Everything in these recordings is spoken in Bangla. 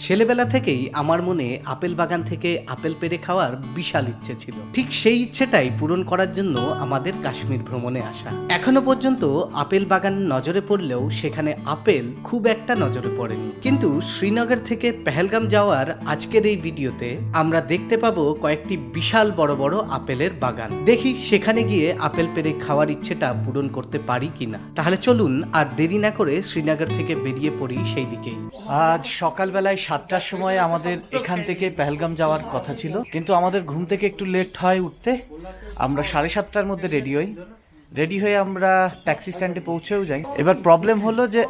ছেলেবেলা থেকেই আমার মনে আপেল বাগান থেকে আপেল পেড়ে খাওয়ার বিশাল ইচ্ছে ছিল। ঠিক সেই ইচ্ছেটাই পূরণ করার জন্য আমাদের কাশ্মীর ভ্রমণে আসা। এখনো পর্যন্ত আপেল বাগান নজরে পড়লেও সেখানে আপেল খুব একটা নজরে পড়েনি। কিন্তু শ্রীনগর থেকে পেহেলগাম যাওয়ার আজকের এই ভিডিওতে আমরা দেখতে পাবো কয়েকটি বিশাল বড় বড় আপেলের বাগান। দেখি সেখানে গিয়ে আপেল পেড়ে খাওয়ার ইচ্ছেটা পূরণ করতে পারি কিনা। তাহলে চলুন আর দেরি না করে শ্রীনগর থেকে বেরিয়ে পড়ি সেই দিকেই। আজ সকালবেলায় 7টার সময় আমাদের এখান থেকে পেহেলগাম যাওয়ার কথা ছিল, কিন্তু আমাদের ঘুম থেকে একটু লেট হয় উঠতে। আমরা 7:30টার মধ্যে রেডি হয়ে আমরা ট্যাক্সি স্ট্যান্ডে পৌঁছেও যাই। এবার প্রবলেম হলো যে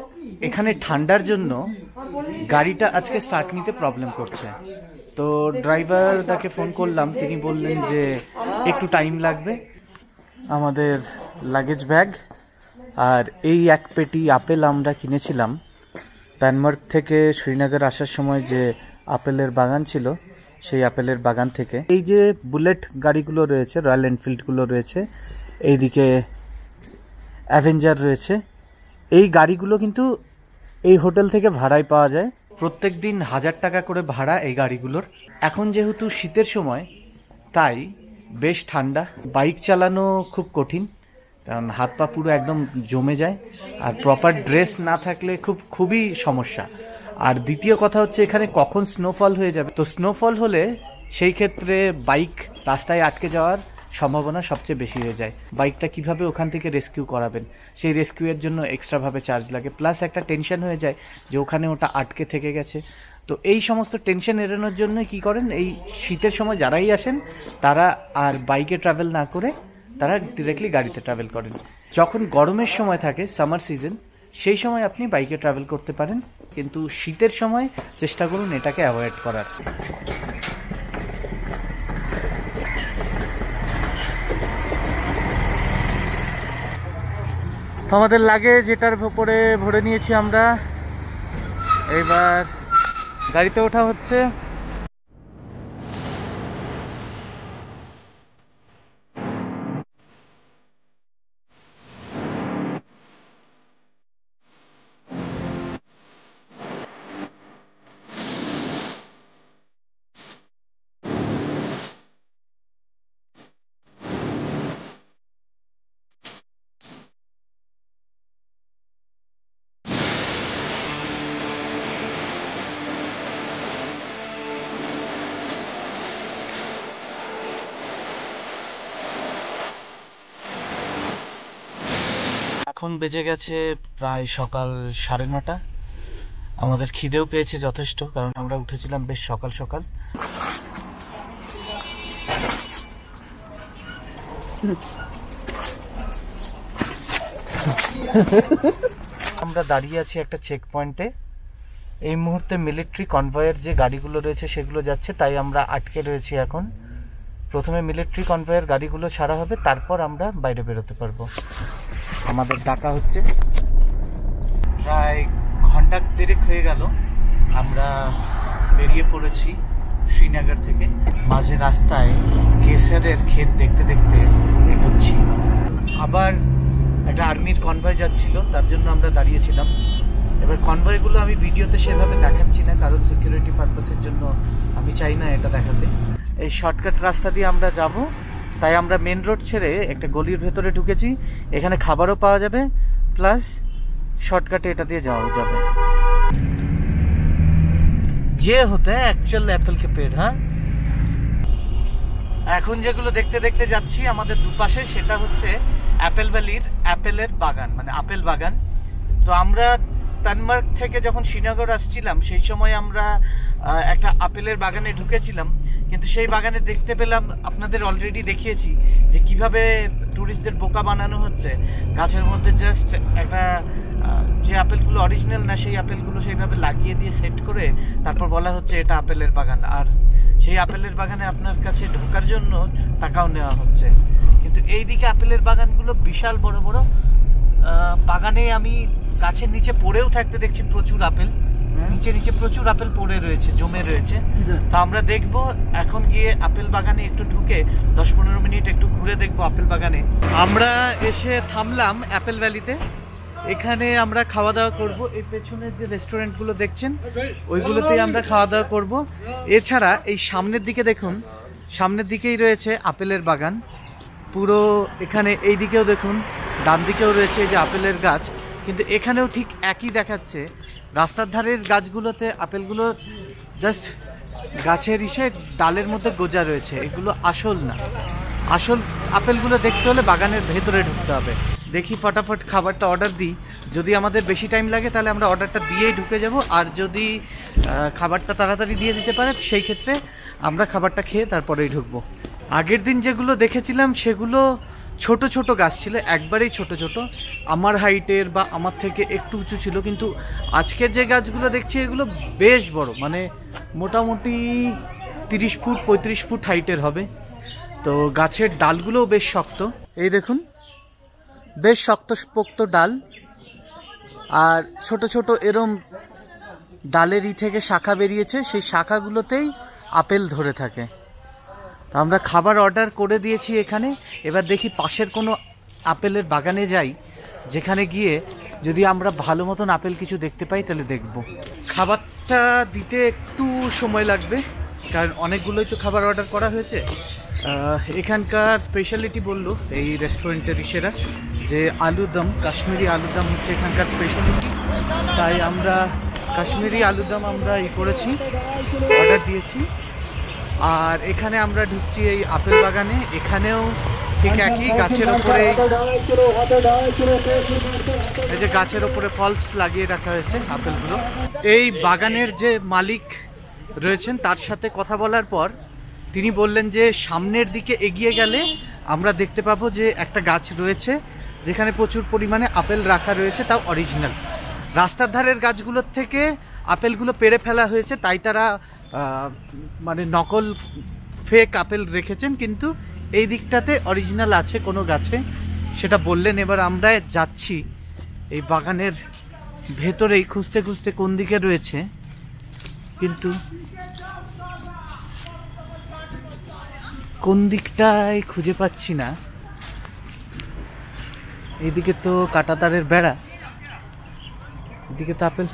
এখানে ঠান্ডার জন্য গাড়িটা আজকে স্টার্ট নিতে প্রবলেম করছে। তো ড্রাইভারটাকে ফোন করলাম, তিনি বললেন যে একটু টাইম লাগবে। আমাদের লাগেজ ব্যাগ আর এই এক পেটি আপেল আমরা কিনেছিলাম প্যানমার্ক থেকে শ্রীনগর আসার সময় যে আপেলের বাগান ছিল সেই আপেলের বাগান থেকে। এই যে বুলেট গাড়িগুলো রয়েছে, রয়্যাল এনফিল্ডগুলো রয়েছে, এইদিকে অ্যাভেঞ্জার রয়েছে, এই গাড়িগুলো কিন্তু এই হোটেল থেকে ভাড়ায় পাওয়া যায়। প্রত্যেক দিন 1000 টাকা করে ভাড়া এই গাড়িগুলোর। এখন যেহেতু শীতের সময় তাই বেশ ঠান্ডা, বাইক চালানো খুব কঠিন, কারণ হাত পা পুরো একদম জমে যায়, আর প্রপার ড্রেস না থাকলে খুবই সমস্যা। আর দ্বিতীয় কথা হচ্ছে এখানে কখন স্নোফল হয়ে যাবে, তো স্নোফল হলে সেই ক্ষেত্রে বাইক রাস্তায় আটকে যাওয়ার সম্ভাবনা সবচেয়ে বেশি হয়ে যায়। বাইকটা কিভাবে ওখান থেকে রেস্কিউ করাবেন, সেই রেস্কিউয়ের জন্য এক্সট্রাভাবে চার্জ লাগে, প্লাস একটা টেনশন হয়ে যায় যে ওখানে ওটা আটকে থেকে গেছে। তো এই সমস্ত টেনশন এড়ানোর জন্য কি করেন, এই শীতের সময় যারাই আসেন তারা আর বাইকে ট্রাভেল না করে তারা ডিরেক্টলি গাড়িতে ট্রাভেল করেন। যখন গরমের সময় থাকে, সামার সিজন, সেই সময় আপনি বাইকে ট্রাভেল করতে পারেন, কিন্তু শীতের সময় চেষ্টা করুন এটাকে অ্যাভয়েড করার। আমাদের লাগেজ এটার উপরে ভরে নিয়েছি আমরা, এবার গাড়িতে ওঠা হচ্ছে। এখন বেজে গেছে প্রায় সকাল 9:30। আমাদের খিদেও পেয়েছে যথেষ্ট, কারণ আমরা উঠেছিলাম বেশ সকাল সকাল। আমরা দাঁড়িয়ে আছি একটা চেক পয়েন্টে। এই মুহূর্তে মিলিটারি কনভয়ের যে গাড়িগুলো রয়েছে সেগুলো যাচ্ছে, তাই আমরা আটকে রয়েছি এখন। প্রথমে মিলিটারি কনভয়ের গাড়িগুলো ছাড়া হবে, তারপর আমরা বাইরে বেরোতে পারবো। আমাদের ডাকা হচ্ছে, প্রায় ঘন্টা দেড়েক হয়ে গেল আমরা বেরিয়ে পড়েছি শ্রীনগর থেকে। মাঝে রাস্তায় কেসারের ক্ষেত দেখতে দেখতে এগোচ্ছি। আবার একটা আর্মির কনভয় যাচ্ছিল, তার জন্য আমরা দাঁড়িয়েছিলাম। এবার কনভয়গুলো আমি ভিডিওতে সেভাবে দেখাচ্ছি না, কারণ সিকিউরিটি পারপাসের জন্য আমি চাই না এটা দেখাতে। এই শর্টকাট রাস্তা দিয়ে আমরা যাব, তাই আমরা মেন রোড ছেড়ে একটা গলির ভেতরে ঢুকেছি। এখানে খাবারও পাওয়া যাবে, প্লাস শর্টকাটে এটা দিয়ে যাওয়া যাবে। যে হতে অ্যাকচুয়াল অ্যাপেল কে পেড়। হ্যাঁ, এখন যেগুলো দেখতে দেখতে যাচ্ছি আমাদের দুপাশে, সেটা হচ্ছে অ্যাপেল ভ্যালির অ্যাপেলের বাগান, মানে আপেল বাগান। তো আমরা প্যানমার্ক থেকে যখন শ্রীনগর আসছিলাম সেই সময় আমরা একটা আপেলের বাগানে ঢুকেছিলাম, কিন্তু সেই বাগানে দেখতে পেলাম, আপনাদের অলরেডি দেখিয়েছি যে কিভাবে ট্যুরিস্টদের বোকা বানানো হচ্ছে। গাছের মধ্যে জাস্ট একটা যে আপেলগুলো অরিজিনাল না সেই আপেলগুলো সেইভাবে লাগিয়ে দিয়ে সেট করে তারপর বলা হচ্ছে এটা আপেলের বাগান, আর সেই আপেলের বাগানে আপনার কাছে ঢোকার জন্য টাকাও নেওয়া হচ্ছে। কিন্তু এই দিকে আপেলের বাগানগুলো বিশাল বড় বড়। বাগানে আমি গাছের নিচে পড়েও থাকতে দেখছি প্রচুর আপেল, নিচে প্রচুর আপেল পড়ে রয়েছে, জমে রয়েছে। তো আমরা দেখবো এখন গিয়ে আপেল বাগানে একটু ঢুকে 10-15 মিনিট একটু ঘুরে দেখবো আপেল বাগানে। আমরা এসে থামলাম অ্যাপেল ভ্যালিতে। এখানে আমরা খাওয়া দাওয়া করব। এই পেছনের যে রেস্টুরেন্টগুলো দেখছেন ওইগুলোতেই আমরা খাওয়া দাওয়া করব। এছাড়া এই সামনের দিকে দেখুন, সামনের দিকেই রয়েছে আপেলের বাগান পুরো। এখানে এই দিকেও দেখুন, ডান দিকেও রয়েছে এই যে আপেলের গাছ, কিন্তু এখানেও ঠিক একই দেখাচ্ছে। রাস্তার ধারের গাছগুলোতে আপেলগুলো জাস্ট গাছের ডালের মধ্যে গোজা রয়েছে, এগুলো আসল না। আসল আপেলগুলো দেখতে হলে বাগানের ভেতরে ঢুকতে হবে। দেখি ফটাফট খাবারটা অর্ডার দিই, যদি আমাদের বেশি টাইম লাগে তাহলে আমরা অর্ডারটা দিয়েই ঢুকে যাব, আর যদি খাবারটা তাড়াতাড়ি দিয়ে দিতে পারে সেই ক্ষেত্রে আমরা খাবারটা খেয়ে তারপরেই ঢুকবো। আগের দিন যেগুলো দেখেছিলাম সেগুলো ছোট ছোট গাছ ছিল, একবারেই ছোট ছোট, আমার হাইটের বা আমার থেকে একটু উঁচু ছিল, কিন্তু আজকের যে গাছগুলো দেখছি এগুলো বেশ বড়, মানে মোটামুটি 30 ফুট 35 ফুট হাইটের হবে। তো গাছের ডালগুলোও বেশ শক্ত, এই দেখুন বেশ শক্তপোক্ত ডাল, আর ছোট ছোট এরম ডালের থেকে শাখা বেরিয়েছে, সেই শাখাগুলোতেই আপেল ধরে থাকে। তো আমরা খাবার অর্ডার করে দিয়েছি এখানে, এবার দেখি পাশের কোনো আপেলের বাগানে যাই, যেখানে গিয়ে যদি আমরা ভালো মতন আপেল কিছু দেখতে পাই তাহলে দেখব। খাবারটা দিতে একটু সময় লাগবে, কারণ অনেকগুলোই তো খাবার অর্ডার করা হয়েছে। এখানকার স্পেশালিটি বললো এই রেস্টুরেন্টের ইসেরা যে আলুদম, কাশ্মীরি আলুদম হচ্ছে এখানকার স্পেশালিটি, তাই আমরা কাশ্মীরি আলুদম আমরা করেছি, অর্ডার দিয়েছি। আর এখানে আমরা ঢুকছি এই আপেল বাগানে, এখানেও ঠিক একই গাছের ওপরে, এই যে গাছের ওপরে ফলস লাগিয়ে রাখা হয়েছে আপেলগুলো। এই বাগানের যে মালিক রয়েছেন তার সাথে কথা বলার পর তিনি বললেন যে সামনের দিকে এগিয়ে গেলে আমরা দেখতে পাবো যে একটা গাছ রয়েছে যেখানে প্রচুর পরিমাণে আপেল রাখা রয়েছে, তাও অরিজিনাল। রাস্তার ধারের গাছগুলোর থেকে আপেলগুলো পেড়ে ফেলা হয়েছে, তাই তারা মানে নকল ফেক আপেল রেখেছেন, কিন্তু এই দিকটাতে অরিজিনাল আছে কোনো গাছে, সেটা বললেন। এবার আমরা যাচ্ছি এই বাগানের ভেতরেই খুঁজতে খুঁজতে কোন দিকে রয়েছে, কিন্তু কোন দিকটায় খুঁজে পাচ্ছি না। এইদিকে তো কাঁটাতারের বেড়া, এদিকে তো আপেল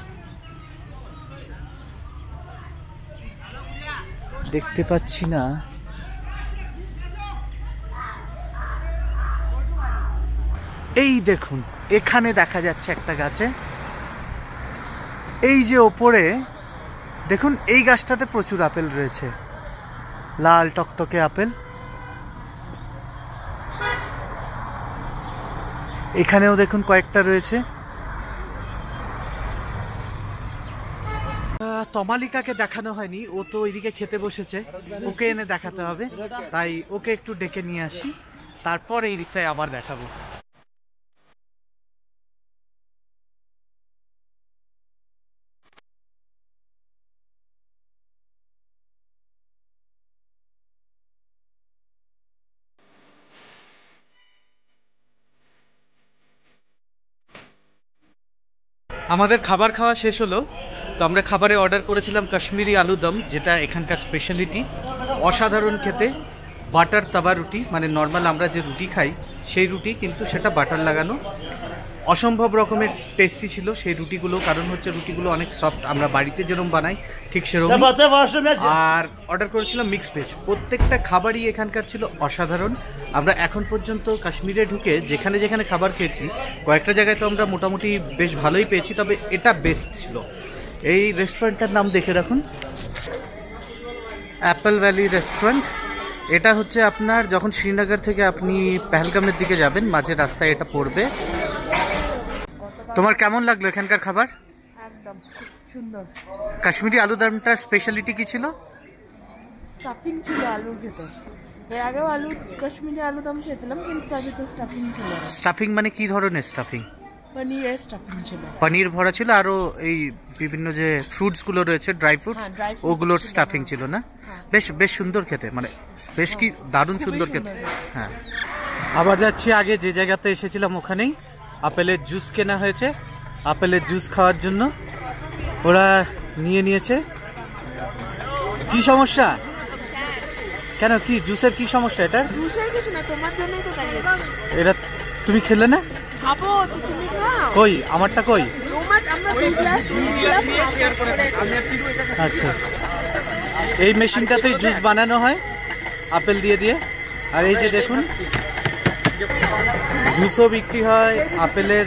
দেখতে পাচ্ছি না। এই দেখুন এখানে দেখা যাচ্ছে একটা গাছে, এই যে ওপরে দেখুন এই গাছটাতে প্রচুর আপেল রয়েছে, লাল টকটকে আপেল। এখানেও দেখুন কয়েকটা রয়েছে। তমালিকাকে দেখানো হয়নি, ও তো ওইদিকে খেতে বসেছে, ওকে এনে দেখাতে হবে, তাই ওকে একটু ডেকে নিয়ে আসি, তারপর এই দিকটায় আবার দেখাবো। আমাদের খাবার খাওয়া শেষ হলো, তো আমরা খাবারে অর্ডার করেছিলাম কাশ্মীরি আলুদম, যেটা এখানকার স্পেশালিটি, অসাধারণ খেতে। বাটার তাওয়া রুটি, মানে নর্মাল আমরা যে রুটি খাই সেই রুটি, কিন্তু সেটা বাটার লাগানো, অসম্ভব রকমের টেস্টি ছিল সেই রুটিগুলো, কারণ হচ্ছে রুটিগুলো অনেক সফট, আমরা বাড়িতে যেরকম বানাই ঠিক সেরকম। আর অর্ডার করেছিলাম মিক্স ভেজ, প্রত্যেকটা খাবারই এখানকার ছিল অসাধারণ। আমরা এখন পর্যন্ত কাশ্মীরে ঢুকে যেখানে যেখানে খাবার খেয়েছি, কয়েকটা জায়গায় তো আমরা মোটামুটি বেশ ভালোই পেয়েছি, তবে এটা বেস্ট ছিল। এই রেস্টুরেন্টটার নাম দেখে রাখুন, অ্যাপেল ভ্যালি রেস্টুরেন্ট। এটা হচ্ছে আপনার যখন শ্রীনগর থেকে আপনি পেহেলগামের দিকে যাবেন, মাঝের রাস্তায় এটা পড়বে। তোমার কেমন লাগলো এখানকার খাবার? একদম সুন্দর। কাশ্মীরি আলুদমটার স্পেশালিটি কি ছিল? স্টাফিং ছিল আলুর ভেতর। এর আগেও কাশ্মীরি আলুদম খেয়েছিলাম, কিন্তু তার ভিতর স্টাফিং ছিল। স্টাফিং মানে কি ধরনের স্টাফিং? পনিরের স্টাফিং ছিল, পনির ভরা ছিল, আরো এই বিভিন্ন যে ফ্রুটস গুলো রয়েছে, ড্রাই ফ্রুটস, ওগুলোর স্টাফিং ছিল না? বেশ বেশ সুন্দর খেতে, মানে বেশ কি দারুণ সুন্দর খেতে। হ্যাঁ, আবার যাচ্ছি আগে যে জায়গাতে এসেছিলাম ওখানেই। আপেলের জুস কেনা হয়েছে, আপেলের জুস খাওয়ার জন্য ওরা নিয়েছে। কি সমস্যা? কেন, কি জুসের কি সমস্যা? এটা জুসের কিছু না, তোমার জন্যই তো দাঁড়িয়েছি। এটা তুমি খেলে না? খাবো তো তুমি খাও কই আমারটা কই? তোমার আমরা দুই গ্লাস আচ্ছা, এই মেশিনটাতেই জুস বানানো হয় আপেল দিয়ে দিয়ে। আর এই যে দেখুন, জুসও বিক্রি হয়, আপেলের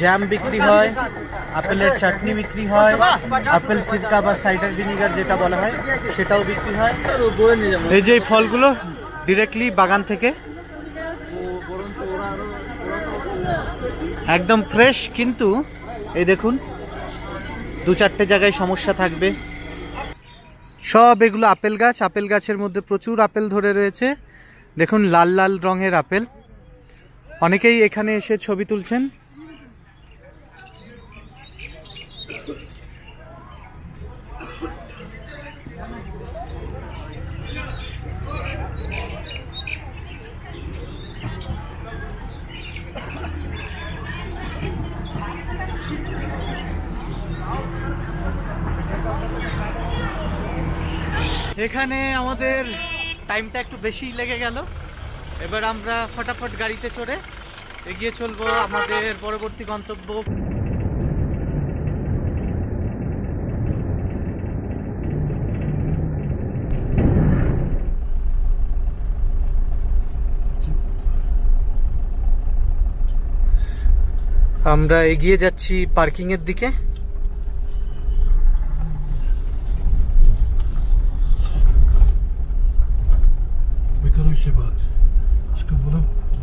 জ্যাম বিক্রি হয়, আপেলের চাটনি বিক্রি হয়, আপেল সিরকা বা সাইডার ভিনিগার যেটা বলা হয় সেটাও বিক্রি হয়। এই যে এই ফলগুলো ডিরেক্টলি বাগান থেকে, একদম ফ্রেশ। কিন্তু এই দেখুন, দু চারটে জায়গায় সমস্যা থাকবে। সব এগুলো আপেল গাছ, আপেল গাছের মধ্যে প্রচুর আপেল ধরে রয়েছে। দেখুন লাল লাল রঙের আপেল। অনেকেই এখানে এসে ছবি তুলছেন। এখানে আমাদের টাইমটা একটু বেশি লেগে গেল। এবার আমরা ফটাফট গাড়িতে চড়ে এগিয়ে চলবো আমাদের পরবর্তী গন্তব্য। আমরা এগিয়ে যাচ্ছি পার্কিং এর দিকে। इसके बाद इसका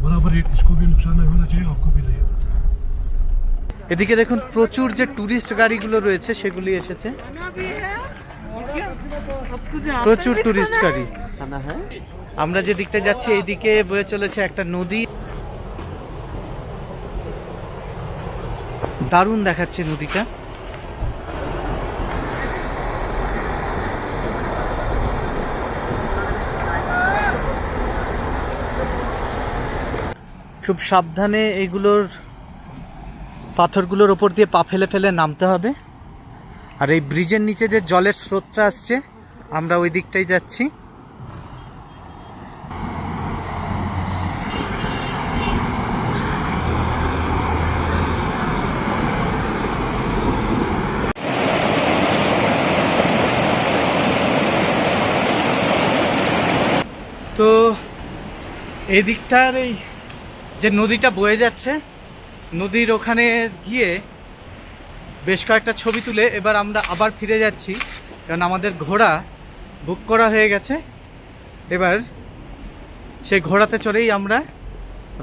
बराबर रेट, इसको भी नुकसान नहीं होना चाहिए, आपको भी नहीं। এদিকে দেখুন প্রচুর যে টুরিস্ট গাড়িগুলো রয়েছে সেগুলি এসেছে, প্রচুর টুরিস্ট গাড়ি। আমরা যে দিকটা যাচ্ছি এই দিকে বয়ে চলেছে একটা নদী। দারুণ দেখাচ্ছে নদীটা। খুব সাবধানে এইগুলোর পাথরগুলোর ওপর দিয়ে পা ফেলে ফেলে নামতে হবে। আর এই ব্রিজের নিচে যে জলের স্রোতটা আসছে, আমরা ওই দিকটাই যাচ্ছি। তো এই দিকটার এই যে নদীটা বয়ে যাচ্ছে, নদীর ওখানে গিয়ে বেশ কয়েকটা ছবি তুলে এবার আমরা আবার ফিরে যাচ্ছি, কারণ আমাদের ঘোড়া বুক করা হয়ে গেছে। এবার সেই ঘোড়াতে চড়েই আমরা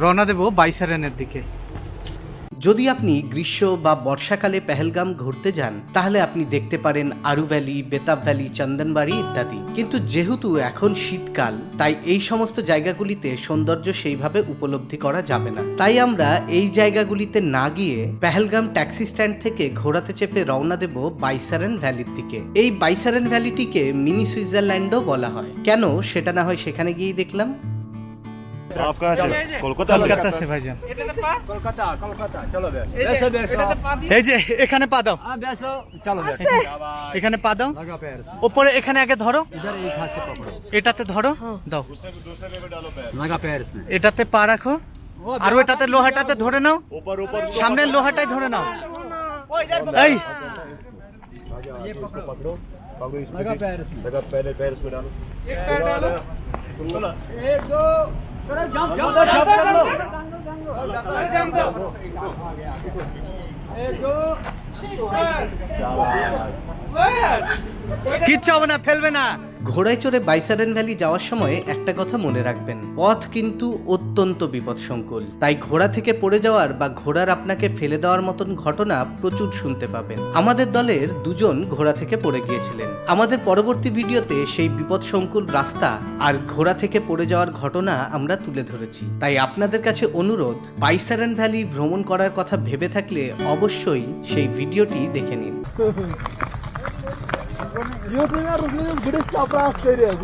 রওনা দেব বাইসারেনের দিকে। যদি আপনি গ্রীষ্ম বা বর্ষাকালে পেহেলগাম ঘুরতে যান তাহলে আপনি দেখতে পারেন আরু ভ্যালি, বেতাব ভ্যালি, চন্দনবাড়ি ইত্যাদি। কিন্তু যেহেতু এখন শীতকাল, তাই এই সমস্ত জায়গাগুলিতে সৌন্দর্য সেইভাবে উপলব্ধি করা যাবে না। তাই আমরা এই জায়গাগুলিতে না গিয়ে পেহেলগাম ট্যাক্সি স্ট্যান্ড থেকে ঘোড়াতে চেপে রওনা দেব বাইসারেন ভ্যালির দিকে। এই বাইসারেন ভ্যালিটিকে মিনি সুইজারল্যান্ডও বলা হয়। কেন সেটা না হয় সেখানে গিয়েই দেখলাম। आप कहाँ से? কলকাতা সে ভাইজান। এই যে এখানে পা দাও, এখানে পা দাও, ওপরে এখানে আগে ধরো, এটাতে ধরো, দাও, এটাতে পা রাখো, আর এটাতে লোহাটাতে ধরে নাও, সামনের লোহাটাই ধরে নাও। এই কিচ্ছু হবে না, ফেলবে না। ঘোড়ায় চড়ে বাইসারেন ভ্যালি যাওয়ার সময় একটা কথা মনে রাখবেন, পথ কিন্তু অত্যন্ত বিপদসংকুল। তাই ঘোড়া থেকে পড়ে যাওয়ার বা ঘোড়ার আপনাকে ফেলে দেওয়ার মতন ঘটনা প্রচুর শুনতে পাবেন। আমাদের দলের দুজন ঘোড়া থেকে পড়ে গিয়েছিলেন। আমাদের পরবর্তী ভিডিওতে সেই বিপদসংকুল রাস্তা আর ঘোড়া থেকে পড়ে যাওয়ার ঘটনা আমরা তুলে ধরেছি। তাই আপনাদের কাছে অনুরোধ, বাইসারেন ভ্যালি ভ্রমণ করার কথা ভেবে থাকলে অবশ্যই সেই ভিডিওটি দেখে নিন।